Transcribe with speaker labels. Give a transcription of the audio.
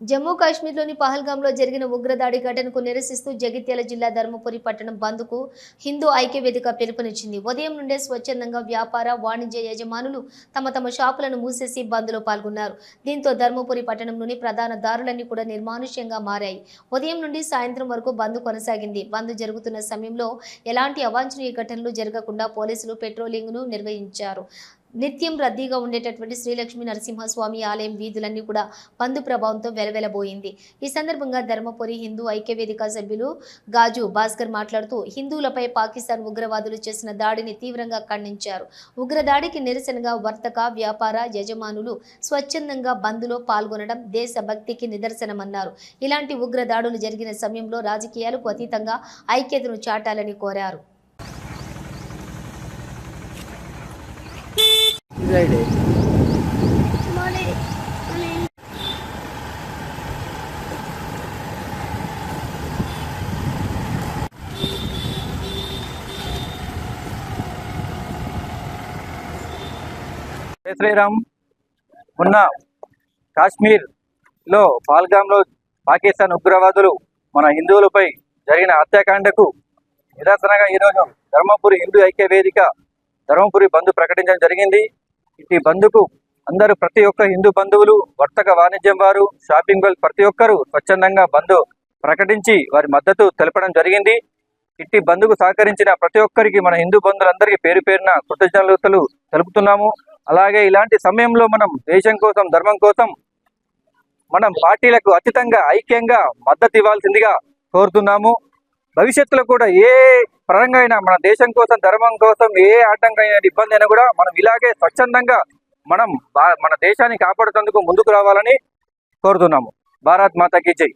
Speaker 1: జమ్మూ కాశ్మీర్లోని పహల్గాంలో జరిగిన ఉగ్రదాడి ఘటనకు నిరసిస్తూ జగిత్యాల జిల్లా ధర్మపురి పట్టణం బంద్కు హిందూ ఐక్యవేదిక పిలుపునిచ్చింది. ఉదయం నుండే స్వచ్ఛందంగా వ్యాపార, వాణిజ్య యజమానులు తమ షాపులను మూసేసి బంద్లో పాల్గొన్నారు. దీంతో ధర్మపురి పట్టణంలోని ప్రధాన దారులన్నీ కూడా నిర్మానుష్యంగా మారాయి. ఉదయం నుండి సాయంత్రం వరకు బంద్ కొనసాగింది. బంద్ జరుగుతున్న సమయంలో ఎలాంటి అవాంఛనీయ ఘటనలు జరగకుండా పోలీసులు పెట్రోలింగ్ను నిర్వహించారు. నిత్యం రద్దీగా ఉండేటటువంటి శ్రీలక్ష్మీ నరసింహస్వామి ఆలయం వీధులన్నీ కూడా బంద్ ప్రభావంతో వెలవెలబోయింది. ఈ సందర్భంగా ధర్మపురి హిందూ ఐక్యవేదిక సభ్యులు గాజు భాస్కర్ మాట్లాడుతూ హిందువులపై పాకిస్తాన్ ఉగ్రవాదులు చేసిన దాడిని తీవ్రంగా ఖండించారు. ఉగ్రదాడికి నిరసనగా వర్తక, వ్యాపార యజమానులు స్వచ్ఛందంగా బంద్లో పాల్గొనడం దేశభక్తికి నిదర్శనమన్నారు. ఇలాంటి ఉగ్రదాడులు జరిగిన సమయంలో రాజకీయాలకు అతీతంగా ఐక్యతను చాటాలని కోరారు.
Speaker 2: శ్రీరామ్ మొన్న కాశ్మీర్లో పహల్గాంలో పాకిస్తాన్ ఉగ్రవాదులు మన హిందువులపై జరిగిన హత్యాకాండకు నిరసనగా ఈరోజు ధర్మపురి హిందూ ఐక్య వేదిక ధర్మపురి బంద్ ప్రకటించడం జరిగింది. ఈ బంద్కు అందరూ ప్రతి ఒక్క హిందూ బంధువులు, వర్తక వాణిజ్యం వారు, షాపింగ్ మాల్ ప్రతి ఒక్కరూ స్వచ్ఛందంగా బంద్ ప్రకటించి వారి మద్దతు తెలపడం జరిగింది. ఇట్టి బంద్కు సహకరించిన ప్రతి ఒక్కరికి మన హిందూ బంధువులందరికీ పేరు పేరున కృతజ్ఞతలు తెలుపుతున్నాము. అలాగే ఇలాంటి సమయంలో మనం దేశం కోసం, ధర్మం కోసం మనం పార్టీలకు అతీతంగా ఐక్యంగా మద్దతు ఇవ్వాల్సిందిగా కోరుతున్నాము. భవిష్యత్తులో కూడా ఏ పరంగా అయినా మన దేశం కోసం, ధర్మం కోసం ఏ ఆటంకమైన ఇబ్బంది అయినా కూడా మనం ఇలాగే స్వచ్ఛందంగా మన దేశాన్ని కాపాడుతందుకు ముందుకు రావాలని కోరుతున్నాము. భారత్ మాతాకి జై.